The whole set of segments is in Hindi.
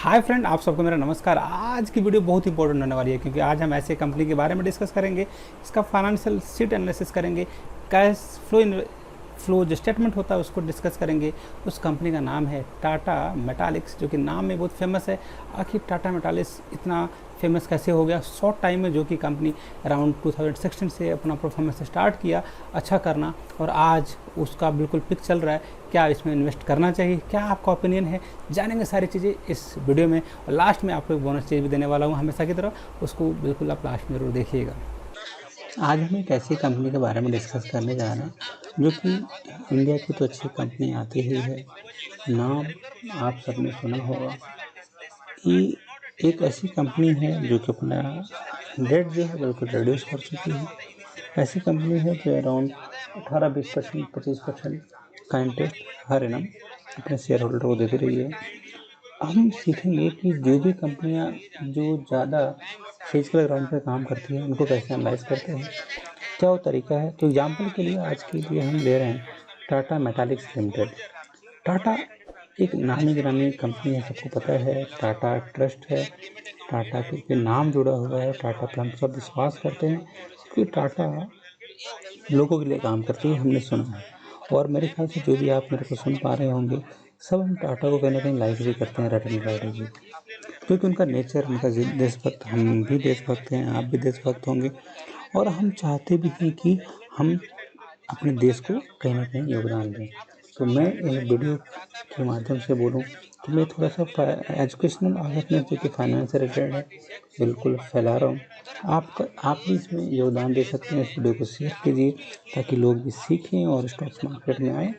हाय फ्रेंड, आप सबको मेरा नमस्कार। आज की वीडियो बहुत इंपॉर्टेंट होने वाली है क्योंकि आज हम ऐसे कंपनी के बारे में डिस्कस करेंगे, इसका फाइनेंशियल शीट एनालिसिस करेंगे, कैश फ्लो जो स्टेटमेंट होता है उसको डिस्कस करेंगे। उस कंपनी का नाम है टाटा मेटालिक्स, जो कि नाम में बहुत फेमस है। आखिर टाटा मेटालिक्स इतना फेमस कैसे हो गया शॉर्ट टाइम में, जो कि कंपनी अराउंड 2016 से अपना परफॉर्मेंस स्टार्ट किया अच्छा करना, और आज उसका बिल्कुल पिक चल रहा है। क्या इसमें इन्वेस्ट करना चाहिए, क्या आपका ओपिनियन है, जानेंगे सारी चीज़ें इस वीडियो में। और लास्ट में आपको एक बोनस चीज़ भी देने वाला हूँ हमेशा की तरह, उसको बिल्कुल आप लास्ट में ज़रूर देखिएगा। आज हम एक ऐसी कंपनी के बारे में डिस्कस करने जा रहे हैं जो कि इंडिया की तो अच्छी कंपनी आती ही है। नाम आप सबने सुना होगा। ये एक ऐसी कंपनी है जो कि अपना डेट जो है बिल्कुल रिड्यूस कर चुकी है। ऐसी कंपनी है जो अराउंड 18-20% 25% का इंटरेस्ट हर एनम अपने शेयर होल्डर को देती रही है। हम सीखेंगे कि जो भी कंपनियां जो ज़्यादा फिजिकल ग्राउंड पे काम करती हैं उनको कैसे एनालाइज करते हैं, क्या वो तरीका है। तो एग्जाम्पल के लिए आज के लिए हम ले रहे हैं टाटा मेटालिक्स लिमिटेड। टाटा एक नामी गिरामी कंपनी है, सबको पता है। टाटा ट्रस्ट है, टाटा के नाम जुड़ा हुआ है। टाटा पर हम सब विश्वास करते हैं क्योंकि टाटा लोगों के लिए काम करती है, हमने सुना है। और मेरे ख्याल से जो भी आप मेरे को सुन पा रहे होंगे, सब हम टाटा को कहीं ना कहीं लाइक भी करते हैं, रटन टाटा जी, क्योंकि उनका नेचर, उनका देशभक्त, हम भी देशभक्त हैं, आप भी देशभक्त होंगे। और हम चाहते भी हैं कि हम अपने देश को कहीं न कहीं योगदान दें। तो मैं इन वीडियो के माध्यम से बोलूँ तो मैं थोड़ा-सा एजुकेशनल अवेयरनेस जो कि फाइनेंस से रिलेटेड है, बिल्कुल फैला रहा हूँ। आप भी इसमें योगदान दे सकते हैं। इस वीडियो को शेयर कीजिए ताकि लोग भी सीखें और स्टॉक्स मार्केट में आएँ।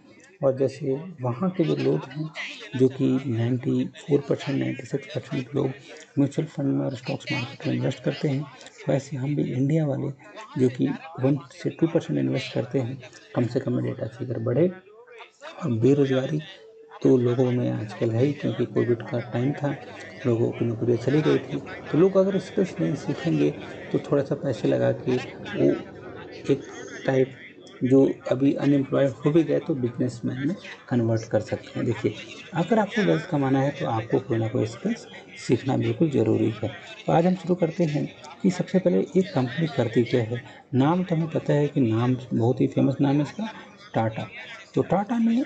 और जैसे वहाँ के जो लोग हैं, जो कि 94% 96% लोग म्यूचुअल फंड में और स्टॉक्स मार्केट में इन्वेस्ट करते हैं, वैसे हम भी इंडिया वाले जो कि 1 से 2% इन्वेस्ट करते हैं, कम से कम डेटा फिगर बढ़े। और बेरोज़गारी तो लोगों में आजकल है ही, क्योंकि कोविड का टाइम था, लोगों की नौकरियाँ चली गई थी। तो लोग अगर स्किल्स नहीं सीखेंगे तो थोड़ा-सा पैसे लगा के वो एक टाइप जो अभी अनएम्प्लॉयड हो भी गए तो बिज़नेसमैन में कन्वर्ट कर सकते हैं। देखिए, अगर आपको वेल्थ कमाना है तो आपको कोई ना कोई स्किल्स सीखना बिल्कुल ज़रूरी है। तो आज हम शुरू करते हैं कि सबसे पहले एक कंपनी करती क्या है। नाम तो हमें पता है कि नाम बहुत ही फेमस नाम है इसका, टाटा। तो टाटा ने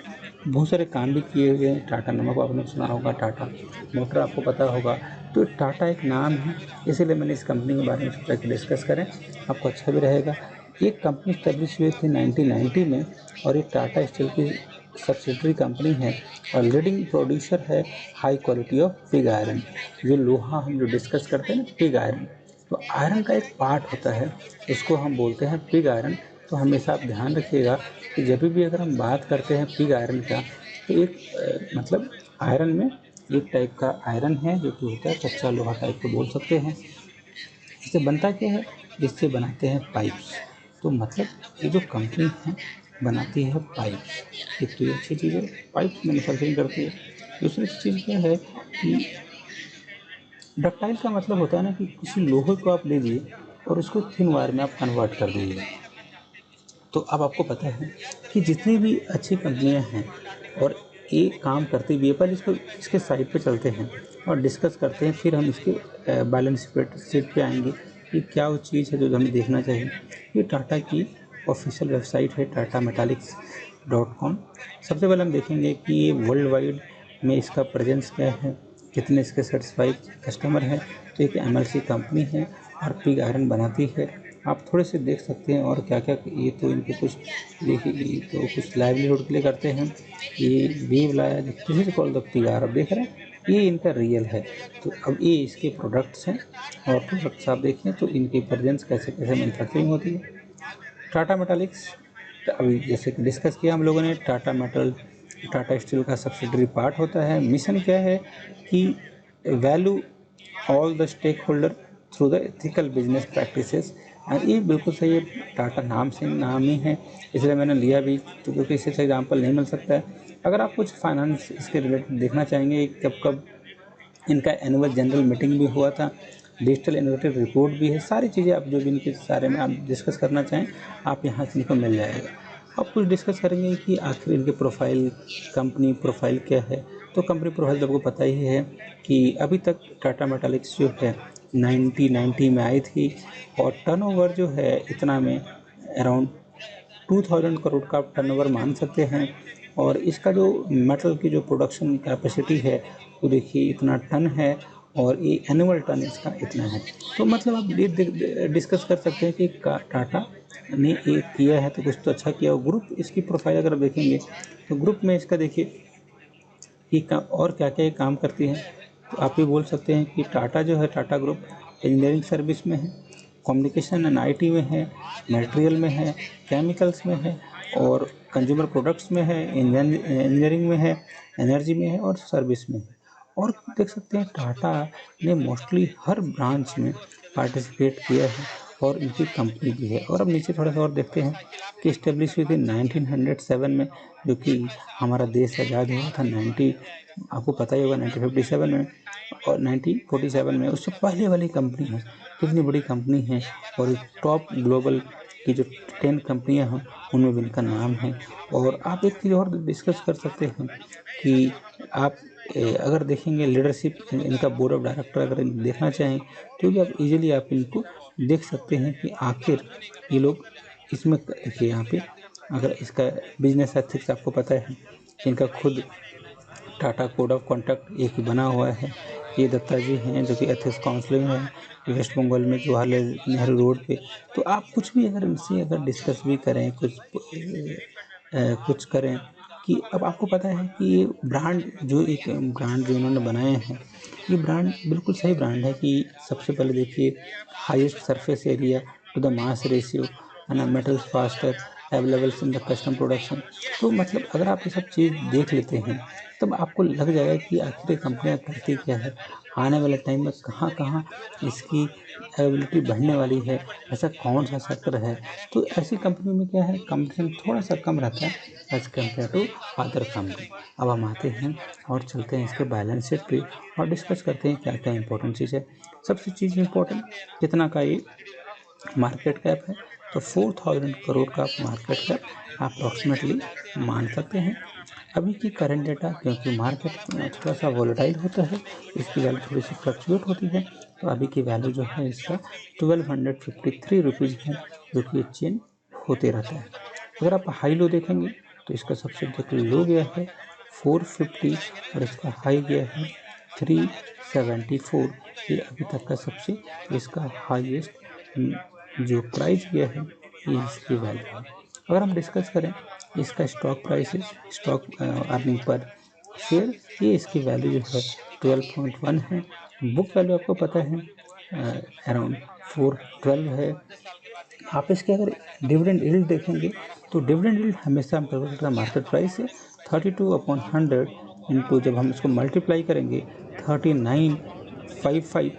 बहुत सारे काम भी किए हुए हैं। टाटा नमक आपने सुना होगा, टाटा मोटर आपको पता होगा। तो टाटा एक नाम है, इसीलिए मैंने इस कंपनी के बारे में सोचा कि डिस्कस करें, आपको अच्छा भी रहेगा। एक कंपनी स्टैब्लिश हुई थी 1990 में, और ये टाटा स्टील की सब्सिडरी कंपनी है और लीडिंग प्रोड्यूसर है high quality of pig iron. जो लोहा हम जो डिस्कस करते हैं ना, पिग आयरन, तो आयरन का एक पार्ट होता है, उसको हम बोलते हैं पिग आयरन। तो हमेशा आप ध्यान रखिएगा कि जब भी अगर हम बात करते हैं पिग आयरन का, तो एक मतलब आयरन में एक टाइप का आयरन है जो कि होता है कच्चा लोहा टाइप को बोल सकते हैं। इससे बनता क्या है, इससे बनाते हैं पाइप्स। तो मतलब ये जो कंपनी है बनाती है पाइप्स, एक तो ये अच्छी चीज़ है, पाइप्स मैन्युफैक्चरिंग करती है। दूसरी चीज़ क्या है कि डक्टाइल का मतलब होता है ना कि किसी लोहे को आप लीजिए और उसको थिन वायर में आप कन्वर्ट कर दीजिए। तो अब आपको पता है कि जितनी भी अच्छी कंपनियां हैं और ये काम करती भी है, पहले इसको इसके साइड पे चलते हैं और डिस्कस करते हैं, फिर हम इसके बैलेंस शीट पे आएंगे कि क्या वो चीज़ है जो हमें देखना चाहिए। ये टाटा की ऑफिशियल वेबसाइट है, tata-metaliks.com। सबसे पहले हम देखेंगे कि ये वर्ल्ड वाइड में इसका प्रेजेंस क्या है, कितने इसके सेटिस्फाइड कस्टमर हैं। तो एक एमएलसी कंपनी है और पिग आयरन बनाती है। आप थोड़े से देख सकते हैं और क्या क्या, ये तो इनके कुछ देखिए, ये तो कुछ लाइवलीहुड के लिए करते हैं। ये वीव लाया, this is called the pig iron, आप देख रहे हैं, ये इनका रियल है। तो अब ये इसके प्रोडक्ट्स हैं, और प्रोडक्ट्स आप देखें तो इनकी प्रेजेंस कैसे कैसे मैन्युफैक्चरिंग होती है। टाटा मेटालिक्स, अभी जैसे कि डिस्कस किया हम लोगों ने, टाटा मेटल टाटा स्टील का सब्सिडरी पार्ट होता है। मिशन क्या है कि value all the stake holder through the ethical business practices. ये बिल्कुल सही है, टाटा नाम से नाम ही है, इसलिए मैंने लिया भी, तो क्योंकि इससे अच्छा एग्जाम्पल नहीं मिल सकता है। अगर आप कुछ फाइनेंस इसके रिलेटेड देखना चाहेंगे, कब कब इनका एनुअल जनरल मीटिंग भी हुआ था, डिजिटल इनोवेटिव रिपोर्ट भी है, सारी चीज़ें आप जो भी इनके बारे में आप डिस्कस करना चाहें, आप यहाँ से इनको मिल जाएगा। अब कुछ डिस्कस करेंगे कि आखिर इनके प्रोफाइल, कंपनी प्रोफाइल क्या है, तो कंपनी प्रोफाइल तो आपको पता ही है कि अभी तक टाटा मेटालिक्स जो है 90 में आई थी और टर्नओवर जो है इतना में अराउंड 2000 करोड़ का आप टर्नओवर मान सकते हैं। और इसका जो मेटल की जो प्रोडक्शन कैपेसिटी है वो देखिए इतना टन है और ये एनुअल टन इसका इतना है। तो मतलब आप ये डिस्कस कर सकते हैं कि टाटा ने ये किया है तो कुछ तो अच्छा किया। और ग्रुप इसकी प्रोफाइल अगर देखेंगे तो ग्रुप में इसका देखिए कि और क्या क्या ये काम करती है। तो आप ये बोल सकते हैं कि टाटा जो है, टाटा ग्रुप इंजीनियरिंग सर्विस में है, कम्युनिकेशन एंड आईटी में है, मटेरियल में है, केमिकल्स में है और कंज्यूमर प्रोडक्ट्स में है, इंजीनियरिंग में है, एनर्जी में है और सर्विस में है। और देख सकते हैं टाटा ने मोस्टली हर ब्रांच में पार्टिसिपेट किया है और इनकी कंपनी भी है। और अब नीचे थोड़ा सा और देखते हैं कि इस्टेब्लिश हुई थी 1907 में, जो कि हमारा देश आज़ाद हुआ था आपको पता ही होगा 1957 में और 1947 में। उससे पहले वाली कंपनी है, कितनी बड़ी कंपनी है और टॉप ग्लोबल की जो 10 कंपनियां हैं उनमें भी इनका नाम है। और आप एक चीज़ और डिस्कस कर सकते हैं कि आप अगर देखेंगे लीडरशिप इनका बोर्ड ऑफ डायरेक्टर अगर देखना चाहें तो भी आप इजीली आप इनको देख सकते हैं कि आखिर ये लोग इसमें देखिए यहाँ पे अगर इसका बिजनेस एथिक्स आपको पता है कि इनका खुद टाटा कोड ऑफ कॉन्डक्ट एक बना हुआ है। ये दत्ता जी हैं जो कि एथिक्स काउंसिल में है वेस्ट बंगाल में जवाहरलाल नेहरू रोड पे। तो आप कुछ भी अगर इनसे अगर डिस्कस भी करें कुछ करें कि अब आपको पता है कि ये ब्रांड जो इन्होंने बनाए हैं ये ब्रांड बिल्कुल सही ब्रांड है कि सबसे पहले देखिए highest surface area to the mass ratio है ना, metals faster availables in the custom production. तो मतलब अगर आप ये सब चीज़ देख लेते हैं तब आपको लग जाएगा कि आखिर कंपनियां करती क्या है, आने वाले टाइम में कहाँ कहाँ इसकी अवेलेबिलिटी बढ़ने वाली है, ऐसा कौन सा सेक्टर है। तो ऐसी कंपनी में क्या है कंपटीशन थोड़ा सा कम रहता है as compare to other company. अब हम आते हैं और चलते हैं इसके बैलेंस शीट पे और डिस्कस करते हैं क्या क्या इंपॉर्टेंट चीज़ है। सबसे चीज़ इंपॉर्टेंट कितना का ये मार्केट कैप है, तो 4000 करोड़ का मार्केट कैप अप्रॉक्सीमेटली मान सकते हैं। अभी की करंट डेटा क्योंकि मार्केट थोड़ा सा वॉलेटाइल होता है, इसकी वैल्यू थोड़ी सी फ्लक्चुएट होती है, तो अभी की वैल्यू जो है इसका 1253 रुपीज़ है जो कि चेंज होते रहता है। अगर आप हाई लो देखेंगे तो इसका सबसे लो गया है 450 और इसका हाई गया है 374। ये अभी तक का सबसे इसका हाईएस्ट जो प्राइस गया है ये इसकी वैल्यू है। अगर हम डिस्कस करें इसका stock price stock earning per share, ये इसकी वैल्यू जो है 12.1 है। बुक वैल्यू आपको पता है अराउंड 412 है। आप इसके अगर डिविडेंड यील्ड देखेंगे तो डिविडेंड यील्ड हमेशा मार्केट प्राइस से 32/100 इंटू जब हम इसको मल्टीप्लाई करेंगे 3955,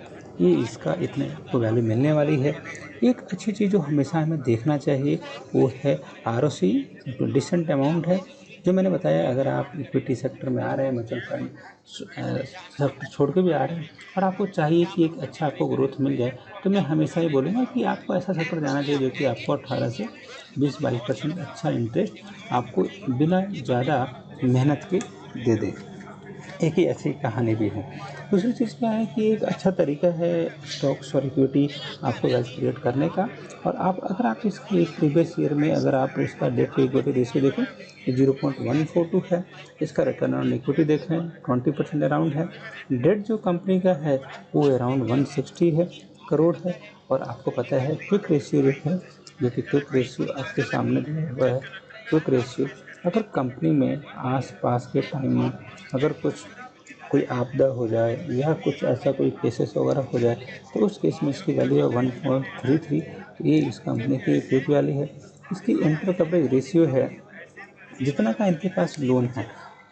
ये इसका इतने आपको वैल्यू मिलने वाली है। एक अच्छी चीज़ जो हमेशा हमें देखना चाहिए वो है ROC, जो डिसेंट अमाउंट है। जो मैंने बताया अगर आप इक्विटी सेक्टर में आ रहे हैं, म्यूचुअल फंड सेक्टर छोड़ के भी आ रहे हैं और आपको चाहिए कि एक अच्छा आपको ग्रोथ मिल जाए, तो मैं हमेशा ही बोलूँगा कि आपको ऐसा सेक्टर जाना चाहिए जो कि आपको 18 से 20-22% अच्छा इंटरेस्ट आपको बिना ज़्यादा मेहनत के दे दे। एक ही ऐसी कहानी भी है। दूसरी चीज़ क्या है कि एक अच्छा तरीका है स्टॉक्स और इक्विटी आपको वेल्थ क्रिएट करने का। और अगर आप इसकी प्रीवियस ईयर में अगर आप इसका डेट टू इक्विटी रेशियो देखें तो 0.142 है। इसका रिटर्न ऑन इक्विटी देखें 20% अराउंड है। डेट जो कंपनी का है वो अराउंड 160 है करोड़ है। और आपको पता है क्विक रेशियो जो है, जो कि क्विक रेशियो आपके सामने दिया हुआ है। क्विक रेशियो अगर कंपनी में आसपास के टाइम में अगर कोई आपदा हो जाए या कुछ ऐसा कोई केसेस वगैरह हो जाए तो उस केस में इसकी वैल्यू है 1.33। ये इस कंपनी की क्विक वैल्यू है। इसकी इंटर कवरेज रेशियो है, जितना का इनके पास लोन है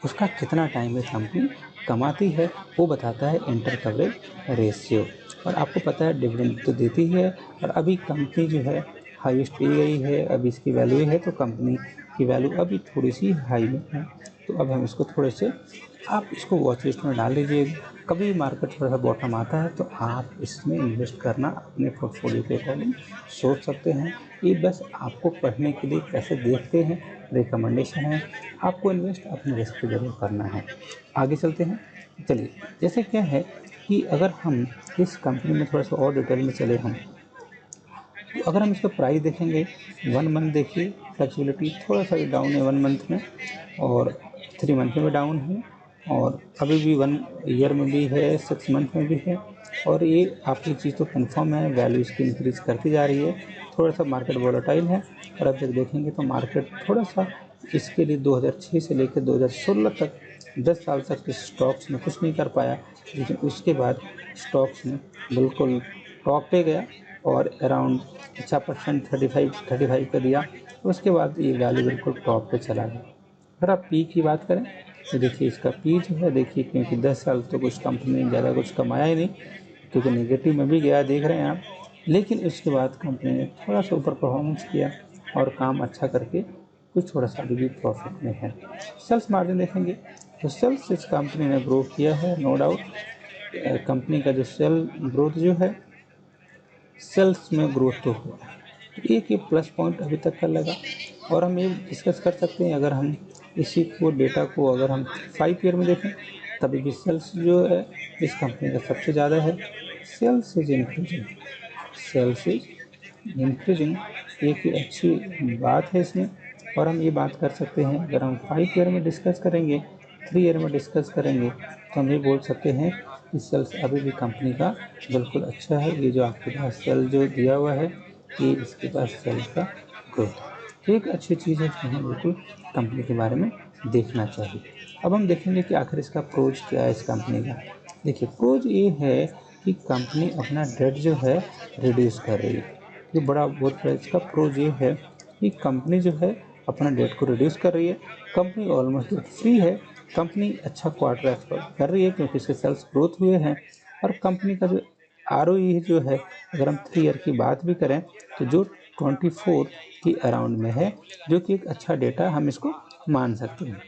उसका कितना टाइम में कंपनी कमाती है वो बताता है इंटर कवरेज रेशियो। और आपको पता है डिविडेंड तो देती है और अभी कंपनी जो है हाईएस्ट दी गई है, अभी इसकी वैल्यू है तो कंपनी की वैल्यू अभी थोड़ी सी हाई में है। तो अब हम इसको थोड़े से आप इसको वॉच लिस्ट में डाल लीजिए। कभी मार्केट थोड़ा सा बॉटम आता है तो आप इसमें इन्वेस्ट करना अपने पोर्टफोलियो के अकॉर्डिंग सोच सकते हैं। ये बस आपको पढ़ने के लिए कैसे देखते हैं रिकमेंडेशन है, आपको इन्वेस्ट अपने रिस्क पे जरूर करना है। आगे चलते हैं। चलिए, जैसे क्या है कि अगर हम इस कंपनी में थोड़ा सा और डिटेल में चले हम, तो अगर हम इसका प्राइस देखेंगे 1 मंथ, देखिए फ्लेक्सिबिलिटी थोड़ा सा डाउन है 1 मंथ में, और 3 मंथ में भी डाउन है, और अभी भी 1 ईयर में भी है, 6 मंथ में भी है। और ये आपकी चीज़ तो कंफर्म है, वैल्यू इसकी इंक्रीज करती जा रही है। थोड़ा सा मार्केट वोलेटाइल है, और अब जब देखेंगे तो मार्केट थोड़ा सा इसके लिए 2006 से लेकर 2016 तक 10 साल तक इस स्टॉक्स में कुछ नहीं कर पाया, लेकिन उसके बाद स्टॉक्स में बिल्कुल टॉप पे गया और अराउंड 6% 35 का दिया। उसके बाद ये वैल्यू बिल्कुल टॉप पे चला गया। अगर आप पी की बात करें तो देखिए इसका पी जो है, देखिए क्योंकि 10 साल तो कुछ कंपनी ने ज़्यादा कुछ कमाया ही नहीं, क्योंकि नेगेटिव में भी गया देख रहे हैं आप, लेकिन उसके बाद कंपनी ने थोड़ा सा ऊपर परफॉर्मेंस किया और काम अच्छा करके कुछ थोड़ा सा अभी भी प्रॉफिट में है। सेल्स मार्जिन देखेंगे तो सेल्स इस कंपनी ने ग्रो किया है, नो डाउट। कंपनी का जो सेल ग्रोथ जो है, सेल्स में ग्रोथ तो हुआ है, तो एक ये प्लस पॉइंट अभी तक का लगा। और हम ये डिस्कस कर सकते हैं, अगर हम इसी को डेटा को अगर हम 5 ईयर में देखें, तभी भी सेल्स जो है इस कंपनी का सबसे ज़्यादा है। Sales is increasing, sales is increasing, एक ही अच्छी बात है इसमें। और हम ये बात कर सकते हैं, अगर हम 5 ईयर में डिस्कस करेंगे, 3 ईयर में डिस्कस करेंगे, तो हम ये बोल सकते हैं कि सेल्स अभी भी कंपनी का बिल्कुल अच्छा है। ये जो आपके पास सेल जो दिया हुआ है, ये इसके पास सेल्स का ग्रोथ है, तो एक अच्छी चीज़ है जो हमें बिल्कुल कंपनी के बारे में देखना चाहिए। अब हम देखेंगे कि आखिर इसका प्रोज क्या है इस कंपनी का। देखिए, प्रोज ये है कि कंपनी अपना डेट जो है रिड्यूस कर रही है। ये बहुत बड़ा इसका प्रोज ये है कि कंपनी जो है अपना डेट को रिड्यूस कर रही है, कंपनी ऑलमोस्ट डेट फ्री है, कंपनी अच्छा क्वार्टर एक्सपेक्ट कर रही है क्योंकि इसके सेल्स ग्रोथ हुए हैं। और कंपनी का जो ROE जो है, अगर हम 3 ईयर की बात भी करें तो जो 24 की अराउंड में है, जो कि एक अच्छा डेटा हम इसको मान सकते हैं।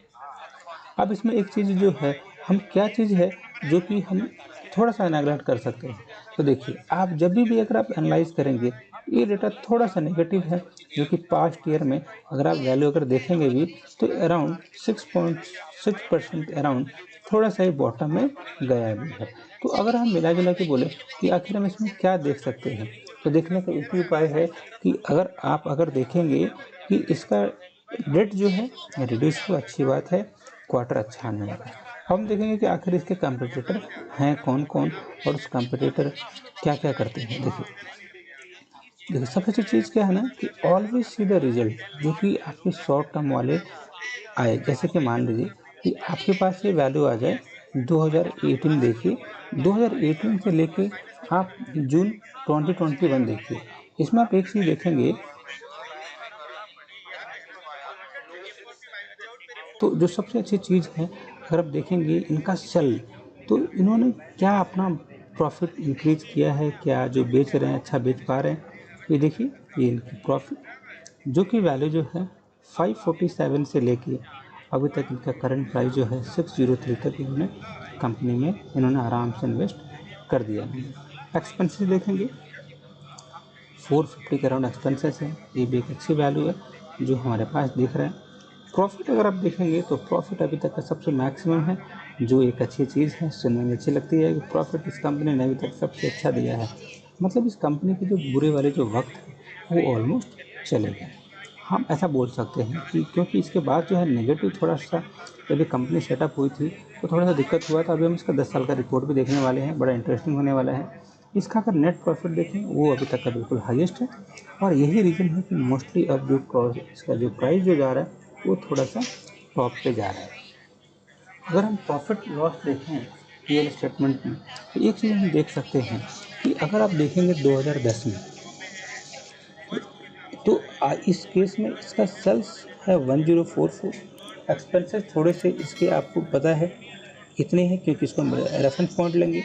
अब इसमें एक चीज़ जो है, हम क्या चीज़ है जो कि हम थोड़ा सा नेगलेक्ट कर सकते हैं। तो देखिए, आप जब भी अगर आप एनालाइज करेंगे, ये डेटा थोड़ा सा नेगेटिव है, जो कि पास्ट ईयर में अगर आप वैल्यू अगर देखेंगे भी तो अराउंड 6.6% अराउंड थोड़ा सा ही बॉटम में गया भी है। तो अगर हम मिला जुला के बोले कि आखिर हम इसमें क्या देख सकते हैं, तो देखने का एक ही उपाय है कि अगर देखेंगे कि इसका रेट जो है रिड्यूस हुआ, अच्छी बात है, क्वार्टर अच्छा आने लगा। हम देखेंगे कि आखिर इसके कंपटीटर हैं कौन कौन, और उस कंपटीटर क्या क्या करते हैं। देखिए सबसे अच्छी चीज़ क्या है ना कि ऑलवेज सी द रिजल्ट, जो कि आपके शॉर्ट टर्म वाले आए। जैसे कि मान लीजिए कि आपके पास ये वैल्यू आ जाए 2018, देखिए 2018 से लेके आप जून 2021 देखिए, इसमें आप एक चीज़ देखेंगे तो जो सबसे अच्छी चीज़ है, अगर आप देखेंगे इनका सेल, तो इन्होंने क्या अपना प्रॉफिट इंक्रीज किया है, क्या जो बेच रहे हैं अच्छा बेच पा रहे हैं। ये देखिए, ये इनकी प्रॉफिट जो कि वैल्यू जो है 547 से लेके अभी तक इनका करंट प्राइस जो है 603 तक इन्होंने कंपनी में इन्होंने आराम से इन्वेस्ट कर दिया है। एक्सपेंसेस देखेंगे 450 के अराउंड एक्सपेंसेस है, ये भी एक अच्छी वैल्यू है जो हमारे पास दिख रहा है। प्रॉफिट अगर आप देखेंगे तो प्रॉफिट अभी तक का सबसे मैक्सिमम है, जो एक अच्छी चीज़ है, सुनने में अच्छी लगती है कि प्रॉफिट इस कंपनी ने अभी तक सबसे अच्छा दिया है। मतलब इस कंपनी के जो बुरे वाले जो वक्त है वो ऑलमोस्ट चले गए, हम ऐसा बोल सकते हैं कि क्योंकि इसके बाद जो है नेगेटिव थोड़ा सा, जब ये कंपनी सेटअप हुई थी तो थोड़ा सा दिक्कत हुआ था। अभी हम इसका 10 साल का रिपोर्ट भी देखने वाले हैं, बड़ा इंटरेस्टिंग होने वाला है। इसका अगर नेट प्रॉफिट देखें वो अभी तक का बिल्कुल हाईएस्ट है, और यही रीज़न है कि मोस्टली अब जो इसका जो प्राइस जो जा रहा है वो थोड़ा सा टॉप पे जा रहा है। अगर हम प्रॉफिट लॉस देखें रियल स्टेटमेंट में, तो एक चीज़ हम देख सकते हैं कि अगर आप देखेंगे 2010 में, तो इस केस में इसका सेल्स है 1044, एक्सपेंसेस थोड़े से इसके आपको पता है इतने हैं क्योंकि इसको रेफरेंस पॉइंट लेंगे।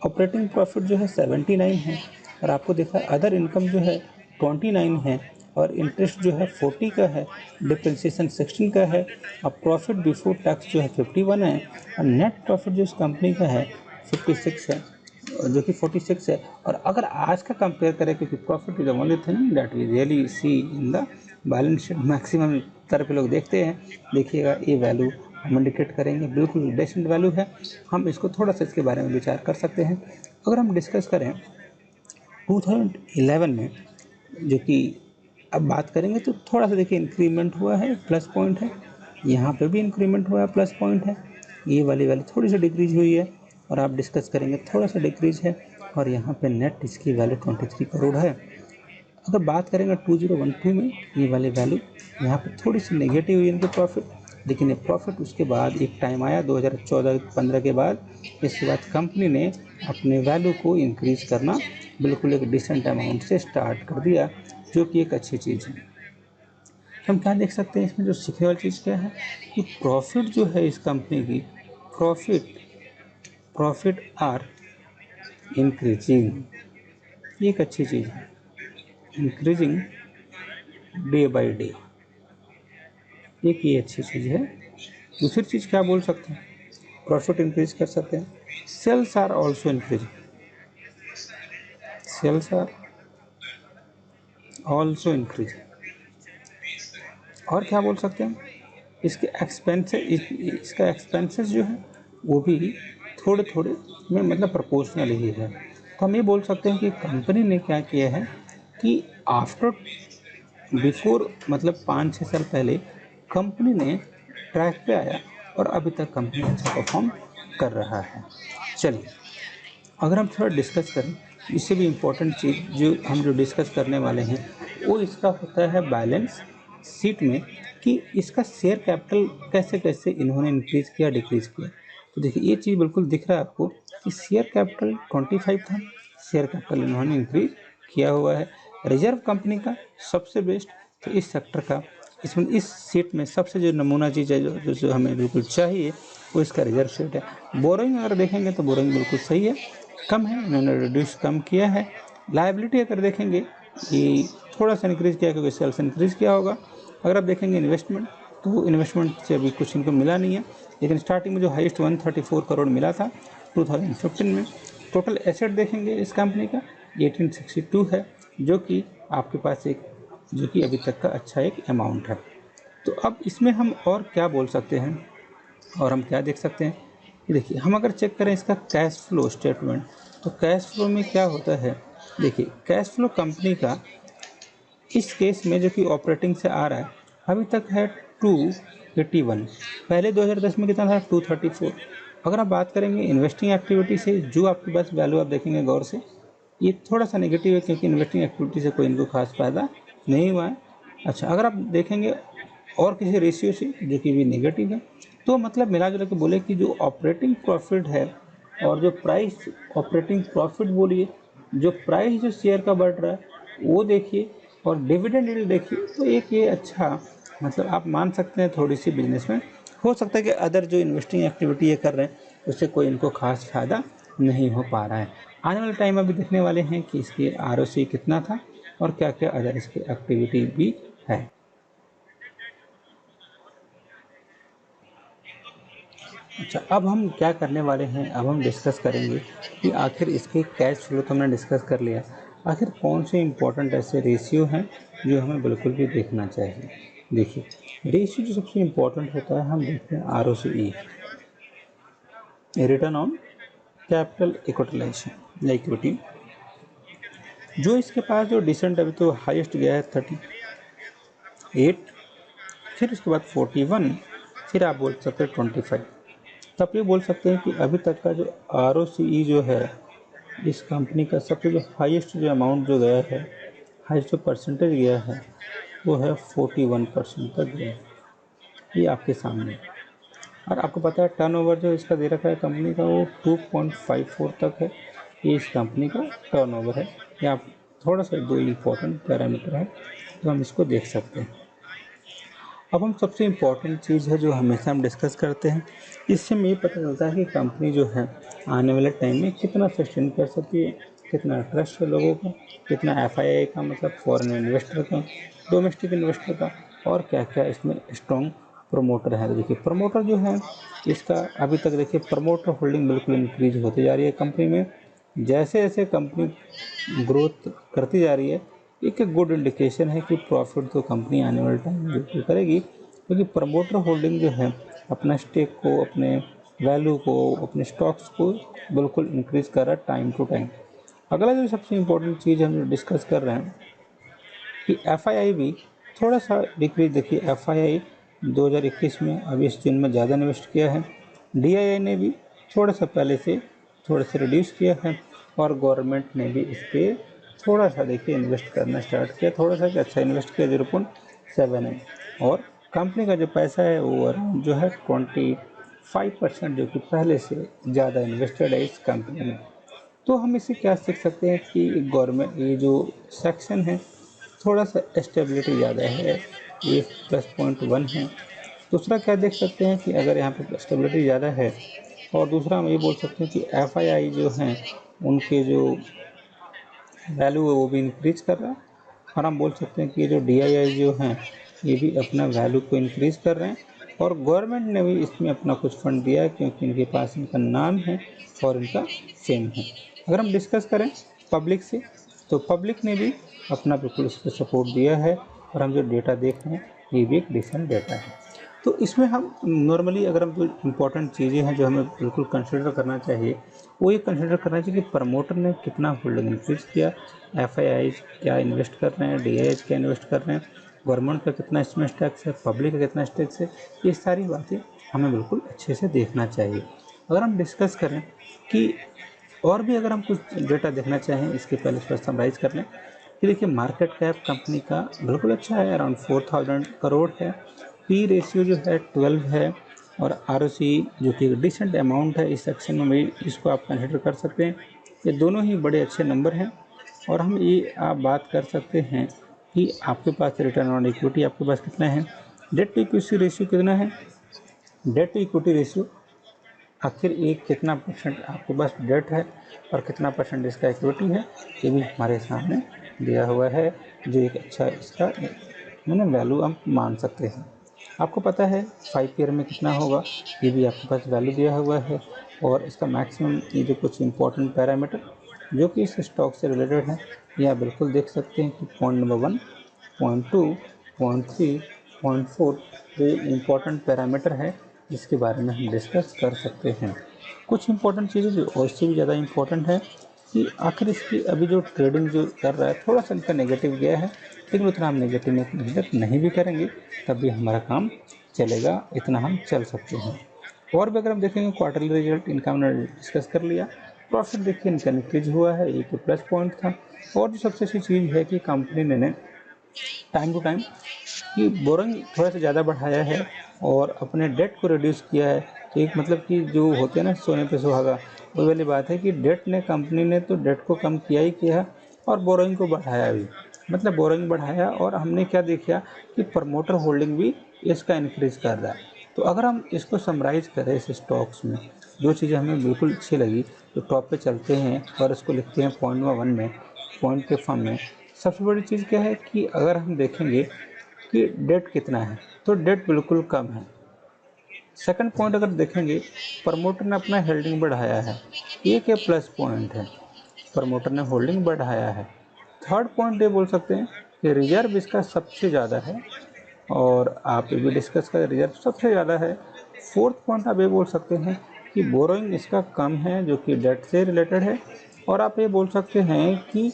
ऑपरेटिंग प्रॉफिट जो है 79 है, और आपको देखा अदर इनकम जो है 29 है, और इंटरेस्ट जो है 40 का है, डिप्रिसिएशन 16 का है, और प्रॉफिट बिफोर टैक्स जो है 51 है, और नेट प्रॉफिट जो इस कंपनी का है 56 है। जो कि 46 है। और अगर आज का कंपेयर करें, क्योंकि profit is the only thing that we really see in the balance sheet, maximum तरह पे लोग देखते हैं। देखिएगा ये वैल्यू हम इंडिकेट करेंगे, बिल्कुल डेसेंट वैल्यू है। हम इसको थोड़ा सा इसके बारे में विचार कर सकते हैं। अगर हम डिस्कस करें 2011 में, जो कि अब बात करेंगे तो थोड़ा सा देखिए इंक्रीमेंट हुआ है, प्लस पॉइंट है। यहाँ पे भी इंक्रीमेंट हुआ है, प्लस पॉइंट है। ये वाली वैल्यू थोड़ी सी डिक्रीज हुई है, और आप डिस्कस करेंगे थोड़ा सा डिक्रीज है। और यहाँ पे नेट इसकी वैल्यू 23 करोड़ है। अगर बात करेंगे 2012 में, ये वाली वैल्यू यहाँ पे थोड़ी सी नेगेटिव हुई इनके प्रॉफिट, लेकिन ये प्रॉफिट उसके बाद एक टाइम आया 2014-15 के बाद। इसके बाद कंपनी ने अपने वैल्यू को इंक्रीज करना बिल्कुल एक डिसेंट अमाउंट से स्टार्ट कर दिया, जो कि एक अच्छी चीज़ है। हम क्या देख सकते हैं इसमें, जो सीखने वाली चीज़ क्या है कि प्रॉफिट जो है इस कंपनी की, प्रॉफिट आर इंक्रीजिंग, ये एक अच्छी चीज़ है। इंक्रीजिंग डे बाय डे, एक ये अच्छी चीज़ है। दूसरी चीज़ क्या बोल सकते हैं, प्रॉफिट इंक्रीज कर सकते हैं। Sales are also increasing, sales are also increasing. और क्या बोल सकते हैं, इसके इसका एक्सपेंसेस जो है वो भी थोड़े थोड़े में मतलब प्रोपोर्शनल ही है। तो हम ये बोल सकते हैं कि कंपनी ने क्या किया है कि आफ्टर बिफोर मतलब 5-6 साल पहले कंपनी ने ट्रैक पे आया, और अभी तक कंपनी अच्छा परफॉर्म कर रहा है। चलिए, अगर हम थोड़ा डिस्कस करें, इससे भी इम्पोर्टेंट चीज़ जो डिस्कस करने वाले हैं वो इसका होता है बैलेंस शीट में, कि इसका शेयर कैपिटल कैसे कैसे इन्होंने इंक्रीज़ किया, डिक्रीज़ किया। तो देखिए ये चीज़ बिल्कुल दिख रहा है आपको कि शेयर कैपिटल 25 था, शेयर कैपिटल इन्होंने इंक्रीज किया हुआ है। रिजर्व कंपनी का सबसे बेस्ट, तो इस सेक्टर का इसमें इस सीट में सबसे जो नमूना चीज़ है जो हमें बिल्कुल चाहिए, वो इसका रिजर्व सीट है। बोरोइंग अगर देखेंगे तो बोरोइंग बिल्कुल सही है, कम है, इन्होंने रिड्यूस कम किया है। लायबिलिटी अगर देखेंगे कि थोड़ा सा इंक्रीज़ किया, क्योंकि सेल्स इंक्रीज़ किया होगा। अगर आप देखेंगे इन्वेस्टमेंट, तो इन्वेस्टमेंट से अभी कुछ इनको मिला नहीं है, लेकिन स्टार्टिंग में जो हाईएस्ट 134 करोड़ मिला था 2015 में। टोटल एसेट देखेंगे इस कंपनी का 1862 है, जो कि आपके पास जो कि अभी तक का अच्छा एक अमाउंट है। तो अब इसमें हम और क्या बोल सकते हैं, और हम क्या देख सकते हैं कि देखिए, हम अगर चेक करें इसका कैश फ्लो स्टेटमेंट, तो कैश फ्लो में क्या होता है, देखिए कैश फ्लो कंपनी का इस केस में जो कि ऑपरेटिंग से आ रहा है अभी तक है 281, पहले 2010 में कितना था 234। अगर आप बात करेंगे इन्वेस्टिंग एक्टिविटी से, जो आपके पास वैल्यू आप देखेंगे गौर से, ये थोड़ा सा नेगेटिव है, क्योंकि इन्वेस्टिंग एक्टिविटी से कोई इनको खास फायदा नहीं हुआ है। अच्छा, अगर आप देखेंगे और किसी रेशियो से, जो कि भी नेगेटिव है, तो मतलब मिला जुला के बोले कि जो ऑपरेटिंग प्रॉफिट है और जो प्राइस, ऑपरेटिंग प्रॉफिट बोलिए, जो प्राइस जो शेयर का बढ़ रहा है वो देखिए, और डिविडेंड यील्ड देखिए, तो एक ये अच्छा मतलब आप मान सकते हैं थोड़ी सी बिजनेस में हो सकता है कि अदर जो इन्वेस्टिंग एक्टिविटी ये कर रहे हैं उससे कोई इनको खास फ़ायदा नहीं हो पा रहा है। आने वाले टाइम में भी देखने वाले हैं कि इसकी ROC कितना था और क्या क्या अदर इसकी एक्टिविटी भी है। अच्छा, अब हम क्या करने वाले हैं, अब हम डिस्कस करेंगे कि आखिर इसके कैश फ्लो तो हमने डिस्कस कर लिया, आखिर कौन से इम्पोर्टेंट ऐसे रेशियो हैं जो हमें बिल्कुल भी देखना चाहिए। देखिए, रेशियो जो सबसे इम्पोर्टेंट होता है, हम देखते हैं ROCE, return on capital equity equity, जो इसके पास जो डिसेंट अभी तो हाईएस्ट गया है 38, फिर उसके बाद 41, फिर आप बोल सकते हैं 25। तो आप ये बोल सकते हैं कि अभी तक का जो ROCE जो है इस कंपनी का सबसे जो हाईएस्ट जो अमाउंट जो गया है, हाईएस्ट जो परसेंटेज गया है, वो है 41% तक गया है। ये आपके सामने है। और आपको पता है टर्नओवर जो इसका दे रखा है कंपनी का, वो 2.54 तक है। ये इस कंपनी का टर्नओवर है। या आप थोड़ा सा दो इम्पोर्टेंट पैरामीटर है तो हम इसको देख सकते हैं। अब हम सबसे इम्पॉर्टेंट चीज़ है जो हमेशा हम डिस्कस करते हैं, इससे हमें ये पता चलता है कि कंपनी जो है आने वाले टाइम में कितना सस्टेन कर सकती है, कितना ट्रस्ट है लोगों का, कितना FII का मतलब फॉरेन इन्वेस्टर का, डोमेस्टिक इन्वेस्टर का, और क्या क्या इसमें स्ट्रॉन्ग प्रमोटर है। तो देखिए प्रमोटर जो है इसका अभी तक देखिए प्रमोटर होल्डिंग बिल्कुल इंक्रीज होती जा रही है कंपनी में। जैसे जैसे कंपनी ग्रोथ करती जा रही है, एक गुड इंडिकेशन है कि प्रॉफिट तो कंपनी आने वाले टाइम में बिल्कुल करेगी, क्योंकि प्रमोटर होल्डिंग जो है अपना स्टेक को, अपने वैल्यू को, अपने स्टॉक्स को बिल्कुल इंक्रीज कर रहा है टाइम टू टाइम। अगला जो सबसे इम्पोर्टेंट चीज़ हम जो डिस्कस कर रहे हैं कि एफआईआई भी थोड़ा सा डिक्रीज। देखिए एफआईआई 2021 में अभी इस जून में ज़्यादा इन्वेस्ट किया है, डीआईआई ने भी थोड़ा सा पहले से थोड़ा सा रिड्यूस किया है, और गवर्नमेंट ने भी इस पर थोड़ा सा देखिए इन्वेस्ट करना स्टार्ट किया, थोड़ा सा कि अच्छा इन्वेस्ट किया 0.7 है। और कंपनी का जो पैसा है वो अराउंड जो है 25%, जो कि पहले से ज़्यादा इन्वेस्टेड है इस कंपनी में। तो हम इससे क्या सीख सकते हैं कि गवर्नमेंट ये जो सेक्शन है थोड़ा सा स्टेबिलिटी ज़्यादा है, ये +0.1 है। दूसरा क्या देख सकते हैं कि अगर यहाँ पर स्टेबिलिटी ज़्यादा है, और दूसरा हम ये बोल सकते हैं कि एफआईआई जो हैं उनके जो वैल्यू है वो भी इंक्रीज कर रहा है, और हम बोल सकते हैं कि ये जो डीआईआई जो हैं ये भी अपना वैल्यू को इंक्रीज कर रहे हैं, और गवर्नमेंट ने भी इसमें अपना कुछ फंड दिया है क्योंकि इनके पास इनका नाम है और इनका फेम है। अगर हम डिस्कस करें पब्लिक से, तो पब्लिक ने भी अपना बिल्कुल इस पर सपोर्ट दिया है, और हम जो डेटा देख रहे हैं ये भी एक डिसेंट डेटा है। तो इसमें हम नॉर्मली अगर हम जो इम्पोर्टेंट चीज़ें हैं जो हमें बिल्कुल कंसिडर करना चाहिए, वो ये कंसिडर करना चाहिए कि प्रमोटर ने कितना होल्डिंग इंक्रीज किया, एफआईआई क्या इन्वेस्ट कर रहे हैं, डीआईआई क्या इन्वेस्ट कर रहे हैं, गवर्नमेंट का कितना इसमें टैक्स है, पब्लिक का कितना टैक्स है, ये सारी बातें हमें बिल्कुल अच्छे से देखना चाहिए। अगर हम डिस्कस करें कि और भी अगर हम कुछ डेटा देखना चाहें, इसके पहले थोड़ा समराइज कर लें कि देखिए मार्केट कैप कंपनी का बिल्कुल अच्छा है, अराउंड 4000 करोड़ है, पी रेशियो जो है 12 है, और आरओसी जो कि डिसेंट अमाउंट है, इस सेक्शन में भी इसको आप कंसिडर कर सकते हैं। ये दोनों ही बड़े अच्छे नंबर हैं। और हम ये आप बात कर सकते हैं कि आपके पास रिटर्न ऑन इक्विटी आपके पास कितना है, डेट टू इक्विटी रेशियो कितना है, डेट टू इक्विटी रेशियो आखिर एक कितना परसेंट आपके पास डेट है और कितना परसेंट इसका इक्विटी है, ये भी हमारे सामने दिया हुआ है, जो एक अच्छा इसका मैंने वैल्यू हम मान सकते हैं। आपको पता है 5 ईयर में कितना होगा, ये भी आपके पास वैल्यू दिया हुआ है। और इसका मैक्सिमम ये जो कुछ इंपॉर्टेंट पैरामीटर जो कि इस स्टॉक से रिलेटेड है, ये आप बिल्कुल देख सकते हैं कि point number 1, point 2, point 3, point 4 जो इम्पॉर्टेंट पैरामीटर है जिसके बारे में हम डिस्कस कर सकते हैं। कुछ इंपॉर्टेंट चीज़ें जो और से भी ज़्यादा इम्पोर्टेंट है कि आखिर इसकी अभी जो ट्रेडिंग जो कर रहा है थोड़ा सा इनका नेगेटिव गया है, लेकिन उतना हम नेगेटिव में कंसिडर नहीं भी करेंगे तब भी हमारा काम चलेगा, इतना हम चल सकते हैं। और भी अगर हम देखेंगे क्वार्टरली रिजल्ट इनका हमने डिस्कस कर लिया, प्रॉफिट देखिए इनका इंक्रीज हुआ है, एक प्लस पॉइंट था। और जो सबसे अच्छी चीज़ है कि कंपनी ने टाइम टू टाइम कि बोरिंग थोड़ा सा ज़्यादा बढ़ाया है और अपने डेट को रिड्यूस किया है। तो एक मतलब कि जो होते हैं ना सोने पे सुहागा, वो वाली बात है कि डेट ने कंपनी ने तो डेट को कम किया ही किया और बोरिंग को बढ़ाया भी, मतलब बोरिंग बढ़ाया। और हमने क्या देखा कि प्रमोटर होल्डिंग भी इसका इंक्रीज कर रहा है। तो अगर हम इसको समराइज करें इस स्टॉक्स में जो चीज़ें हमें बिल्कुल अच्छी लगी, तो टॉप पे चलते हैं और इसको लिखते हैं पॉइंट नंबर 1 में, पॉइंट के फॉर्म में। सबसे बड़ी चीज़ क्या है कि अगर हम देखेंगे कि डेट कितना है, तो डेट बिल्कुल कम है। सेकंड पॉइंट अगर देखेंगे, प्रमोटर ने अपना होल्डिंग बढ़ाया है, एक प्लस पॉइंट है, प्रमोटर ने होल्डिंग बढ़ाया है। थर्ड पॉइंट ये बोल सकते हैं कि रिजर्व इसका सबसे ज़्यादा है, और आप ये भी डिस्कस करें रिजर्व सबसे ज़्यादा है। फोर्थ पॉइंट आप ये बोल सकते हैं कि बोरोइंग इसका कम है जो कि डेट से रिलेटेड है। और आप ये बोल सकते हैं कि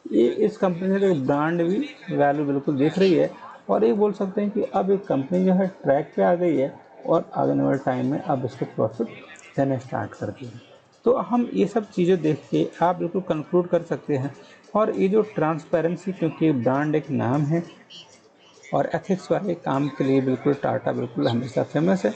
ये इस कंपनी का ब्रांड भी वैल्यू बिल्कुल दिख रही है। और ये बोल सकते हैं कि अब एक कंपनी जो है ट्रैक पे आ गई है और आने वाले टाइम में अब इसको प्रॉफिट देना स्टार्ट कर दिया। तो हम ये सब चीज़ें देख के आप बिल्कुल कंक्लूड कर सकते हैं। और ये जो ट्रांसपेरेंसी, क्योंकि ब्रांड एक नाम है और एथिक्स वाले काम के लिए बिल्कुल टाटा बिल्कुल हमेशा फेमस है।